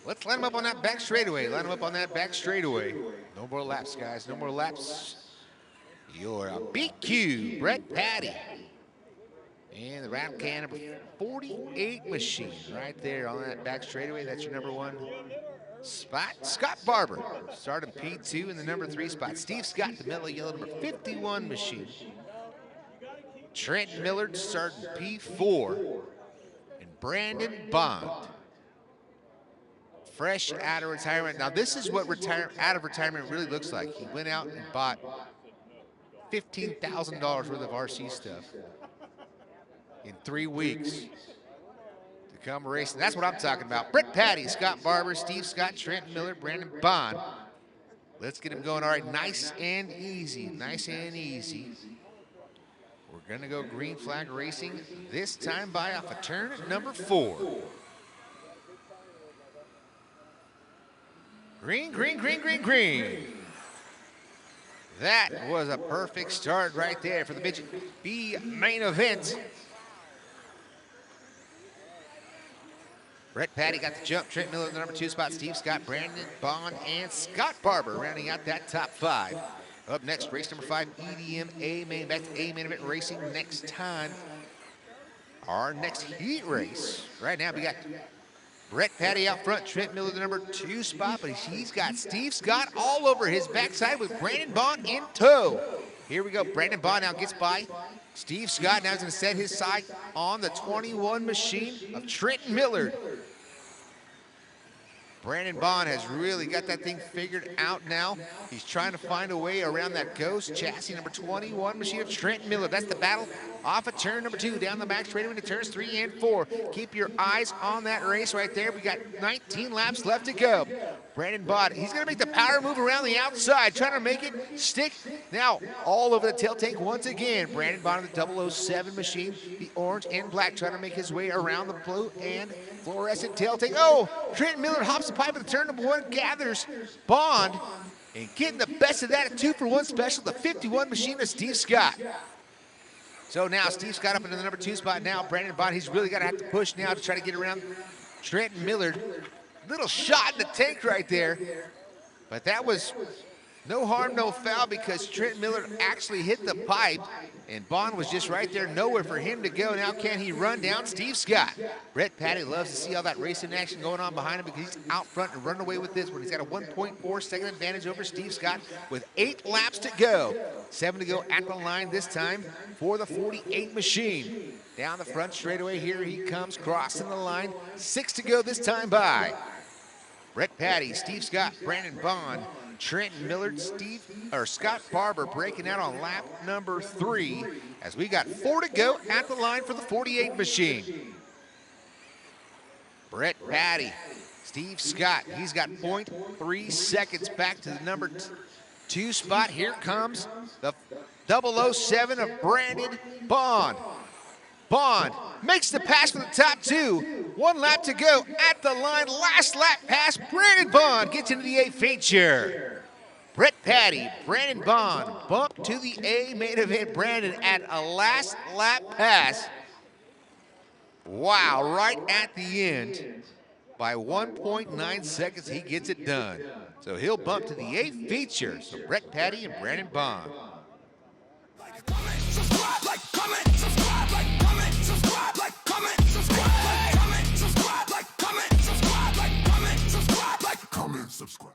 Let's line them up on that back straightaway. Line them up on that back straightaway. No more laps, guys. No more laps. You're a BQ, Brett Patty. And the round can number 48 machine right there on that back straightaway. That's your number 1 spot. Scott Barber starting P2 in the number 3 spot. Steve Scott, the mellow yellow number 51 machine. Trent Millard starting P4. And Brandon Bond, fresh out of retirement. Now this is what out of retirement really looks like. He went out and bought $15,000 worth of RC stuff in 3 weeks to come racing. That's what I'm talking about. Brett Patty, Scott Barber, Steve Scott, Trent Miller, Brandon Bond. Let's get him going. All right, nice and easy. Nice and easy. We're gonna go green flag racing, this time by off of turn number 4. Green, green, green, green, green. That was a perfect start right there for the Midget B main event. Brett Patty got the jump. Trent Miller in the number 2 spot. Steve Scott, Brandon Bond, and Scott Barber rounding out that top 5. Up next, race number 5, EDM A main, back to A main event racing next time. Our next heat race. Right now we got Brett Patty out front, Trent Miller the number 2 spot, but he's got Steve Scott all over his backside with Brandon Bond in tow. Here we go, Brandon Bond now gets by Steve Scott. Now he's gonna set his sight on the 21 machine of Trent Miller. Brandon Bond has really got that thing figured out now. He's trying to find a way around that ghost chassis, number 21 machine of Trent Miller. That's the battle off of turn number 2, down the back straight into turns 3 and 4. Keep your eyes on that race right there. We got 19 laps left to go. Brandon Bond, he's gonna make the power move around the outside, trying to make it stick. Now, all over the tail tank once again. Brandon Bond of the 007 machine, the orange and black, trying to make his way around the blue and fluorescent tail tank. Oh, Trent Miller hops the pipe at the turn number 1, gathers Bond, and getting the best of that, a 2-for-1 special, the 51 machine of Steve Scott. So now Steve Scott up into the number 2 spot now. Brandon Bond, he's really gonna have to push now to try to get around Trent Miller. Little shot in the tank right there, but that was no harm, no foul, because Trent Miller actually hit the pipe, and Bond was just right there, nowhere for him to go. Now can he run down Steve Scott? Brett Patty loves to see all that racing action going on behind him, because he's out front and running away with this one. He's got a 1.4-second advantage over Steve Scott with 8 laps to go. 7 to go at the line this time for the 48 machine. Down the front straightaway, here he comes, crossing the line. 6 to go this time by Brett Patty, Steve Scott, Brandon Bond, Trent Millard, Scott Barber breaking out on lap number 3 as we got 4 to go at the line for the 48 machine. Brett Patty, Steve Scott, he's got 0.3 seconds back to the number 2 spot. Here comes the 007 of Brandon Bond. Bond makes the pass for the top 2. 1 lap to go at the line. Last lap pass. Brandon Bond gets into the A feature. Brett Patty, Brandon Bond bump to the A main event. Brandon at a last lap pass. Wow, right at the end. By 1.9 seconds, he gets it done. So he'll bump to the A feature. So Brett Patty and Brandon Bond.